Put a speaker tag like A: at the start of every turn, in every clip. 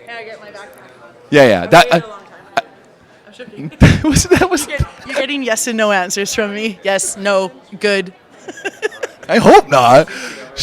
A: Can I get my backpack?
B: Yeah.
A: I'm joking.
B: That was.
A: You're getting yes and no answers from me. Yes, no, good.
B: I hope not.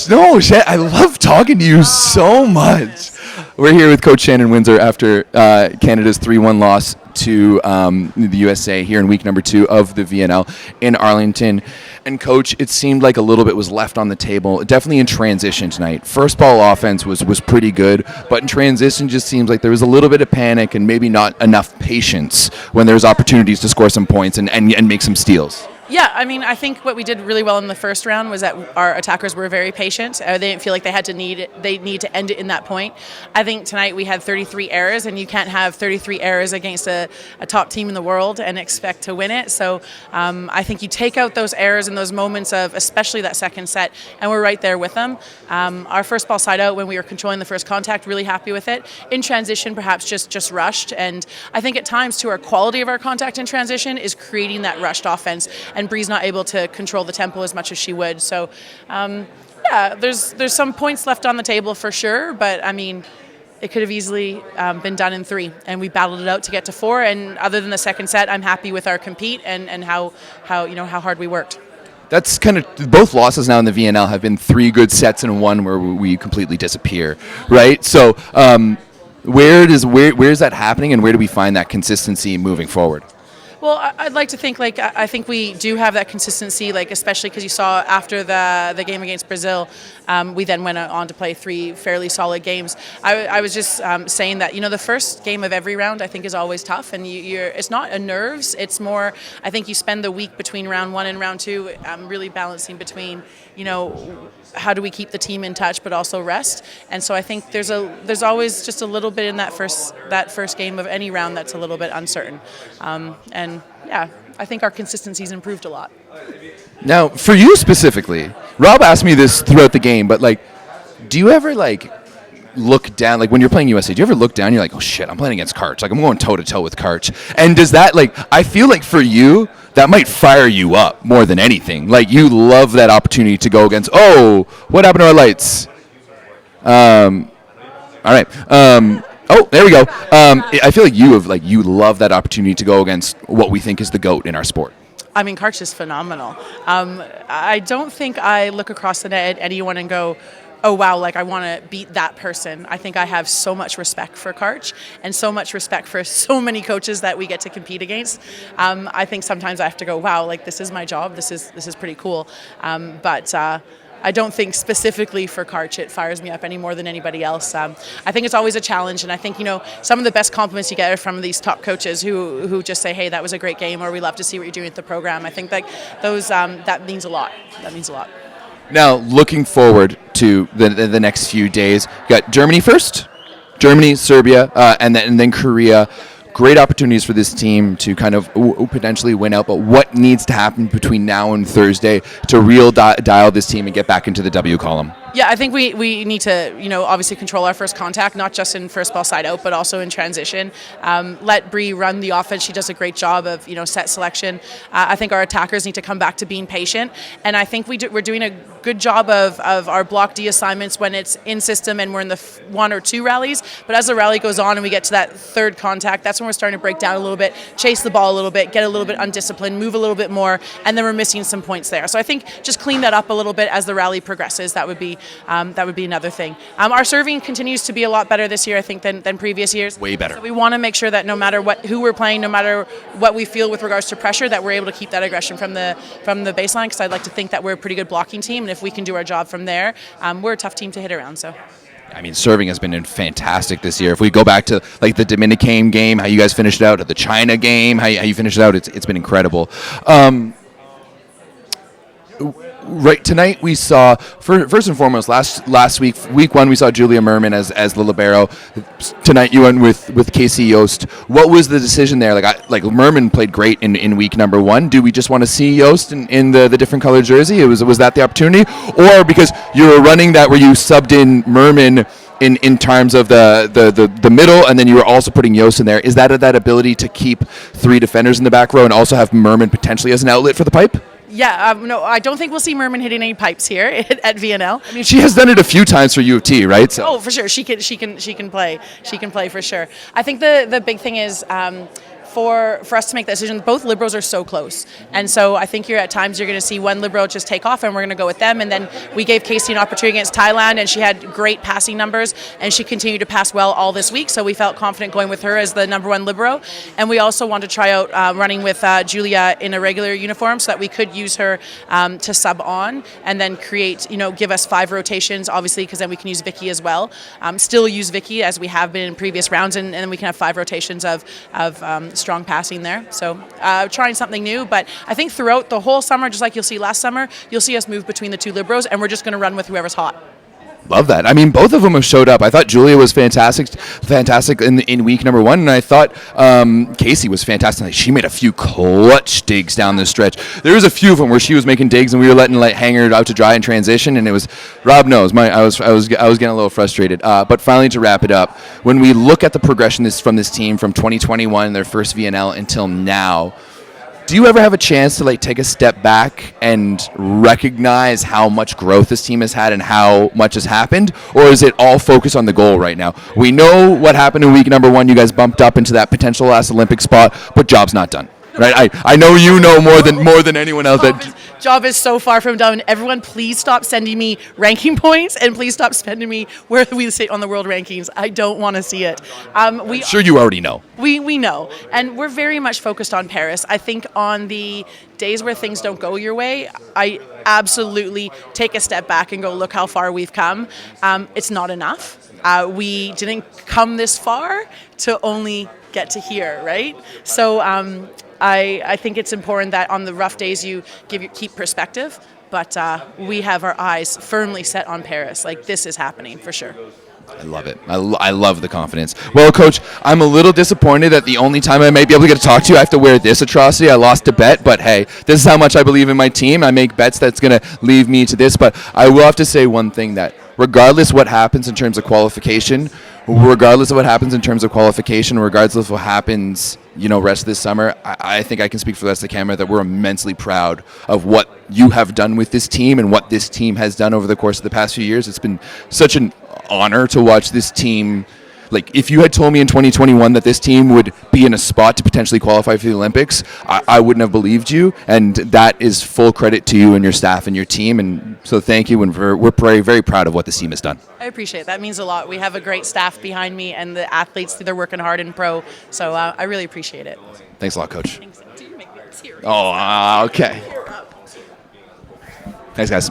B: No, I love talking to you so much. We're here with Coach Shannon Winzer after Canada's 3-1 loss to the USA here in week number 2 of the VNL in Arlington. And Coach, it seemed like a little bit was left on the table, definitely in transition tonight. First ball offense was pretty good, but in transition just seems like there was a little bit of panic and maybe not enough patience when there's opportunities to score some points and make some steals.
A: Yeah, I mean, I think what we did really well in the first round was that our attackers were very patient. They didn't feel like they need to end it in that point. I think tonight we had 33 errors, and you can't have 33 errors against a top team in the world and expect to win it. So I think you take out those errors and those moments of, especially that second set, and we're right there with them. Our first ball side out when we were controlling the first contact, really happy with it. In transition, perhaps just rushed, and I think at times too, our quality of our contact in transition is creating that rushed offense. And Bree's not able to control the tempo as much as she would. So, there's some points left on the table for sure, but I mean, it could have easily been done in 3, and we battled it out to get to 4. And other than the second set, I'm happy with our compete and how hard we worked.
B: That's kind of both losses now in the VNL have been 3 good sets and 1 where we completely disappear, right? So, where is that happening, and where do we find that consistency moving forward?
A: Well, I'd like to think I think we do have that consistency, especially because you saw after the game against Brazil, we then went on to play 3 fairly solid games. I was just saying that the first game of every round I think is always tough, and it's not a nerves. It's more I think you spend the week between round 1 and round 2 really balancing between how do we keep the team in touch but also rest. And so I think there's always just a little bit in that first game of any round that's a little bit uncertain. And yeah, I think our consistency's improved a lot.
B: Now, for you specifically, Rob asked me this throughout the game, but do you ever look down, when you're playing USA, do you ever look down and you're like, oh shit, I'm playing against Karch, I'm going toe to toe with Karch? And does that I feel like for you that might fire you up more than anything. You love that opportunity to go against, oh, what happened to our lights? All right. Oh, there we go. I feel like you love that opportunity to go against what we think is the GOAT in our sport.
A: I mean, Karch is phenomenal. I don't think I look across the net at anyone and go, oh, wow, I want to beat that person. I think I have so much respect for Karch and so much respect for so many coaches that we get to compete against. I think sometimes I have to go, wow, this is my job. This is pretty cool. But I don't think specifically for Karch it fires me up any more than anybody else. I think it's always a challenge, and I think some of the best compliments you get are from these top coaches who just say, hey, that was a great game, or we love to see what you're doing with the program. I think those that means a lot. That means a lot.
B: Now, looking forward to the next few days, you got Germany first, Serbia, and then Korea. Great opportunities for this team to kind of potentially win out, but what needs to happen between now and Thursday to dial this team and get back into the W column?
A: Yeah, I think we need to, obviously control our first contact, not just in first ball side out, but also in transition. Let Bree run the offense. She does a great job of, set selection. I think our attackers need to come back to being patient. And I think we're doing a good job of our block D assignments when it's in system and we're in the 1 or 2 rallies. But as the rally goes on and we get to that third contact, that's when we're starting to break down a little bit, chase the ball a little bit, get a little bit undisciplined, move a little bit more, and then we're missing some points there. So I think just clean that up a little bit as the rally progresses. That would be another thing. Our serving continues to be a lot better this year, I think, than previous years.
B: Way better.
A: So we want to make sure that no matter who we're playing, no matter what we feel with regards to pressure, that we're able to keep that aggression from the baseline, because I'd like to think that we're a pretty good blocking team, and if we can do our job from there, we're a tough team to hit around. So.
B: I mean, serving has been fantastic this year. If we go back to the Dominican game, how you guys finished it out, at the China game, how you finished it out, it's been incredible. Right, tonight we saw, first and foremost, last week 1, we saw Julia Merman as the libero. Tonight you went with Casey Yost. What was the decision there? Merman played great in week number 1. Do we just want to see Yost in the different colored jersey? Was that the opportunity? Or because you were running that where you subbed in Merman in terms of the middle, and then you were also putting Yost in there. Is that ability to keep 3 defenders in the back row and also have Merman potentially as an outlet for the pipe?
A: Yeah, no, I don't think we'll see Merman hitting any pipes here at VNL.
B: I mean, she has done it a few times for U of T, right? So.
A: Oh, for sure, she can play. She can play for sure. I think the big thing is. For us to make that decision, both Liberos are so close. And so I think at times you're going to see one Libero just take off and we're going to go with them. And then we gave Casey an opportunity against Thailand and she had great passing numbers and she continued to pass well all this week. So we felt confident going with her as the number one Libero. And we also wanted to try out running with Julia in a regular uniform so that we could use her to sub on and then create, give us 5 rotations, obviously, because then we can use Vicky as well. Still use Vicky as we have been in previous rounds and then we can have 5 rotations of strong passing there. So trying something new, but I think throughout the whole summer, just like you'll see last summer, you'll see us move between the 2 Liberos and we're just going to run with whoever's hot.
B: Love that. I mean, both of them have showed up. I thought Julia was fantastic in week number 1, and I thought Casey was fantastic. She made a few clutch digs down the stretch. There was a few of them where she was making digs, and we were letting hang her out to dry in transition, and it was Rob knows. I was getting a little frustrated. But finally, to wrap it up, when we look at the progression from this team from 2021, their first VNL, until now. Do you ever have a chance to take a step back and recognize how much growth this team has had and how much has happened? Or is it all focused on the goal right now? We know what happened in week number 1. You guys bumped up into that potential last Olympic spot, but job's not done. Right? I know you know more than anyone else.
A: Job is so far from done. Everyone, please stop sending me ranking points and please stop sending me where we sit on the world rankings. I don't want to see it.
B: I'm sure you already know.
A: We know. And we're very much focused on Paris. I think on the days where things don't go your way, I absolutely take a step back and go, look how far we've come. It's not enough. We didn't come this far to only get to here, right? So I think it's important that on the rough days you keep perspective, but we have our eyes firmly set on Paris. This is happening for sure.
B: I love it. I love the confidence. Well, Coach, I'm a little disappointed that the only time I may be able to get to talk to you, I have to wear this atrocity. I lost a bet, but hey, this is how much I believe in my team. I make bets that's going to leave me to this, but I will have to say one thing, that regardless what happens in terms of qualification, regardless of what happens rest of this summer, I think I can speak for the rest of the camera that we're immensely proud of what you have done with this team and what this team has done over the course of the past few years. It's been such an honor to watch this team. If you had told me in 2021 that this team would be in a spot to potentially qualify for the Olympics, I wouldn't have believed you, and that is full credit to you and your staff and your team, and so thank you, and we're very, very proud of what this team has done.
A: I appreciate it. That means a lot. We have a great staff behind me, and the athletes, they're working hard in pro, so I really appreciate it.
B: Thanks a lot, Coach.
A: Thanks.
B: Oh, okay. Thanks, guys.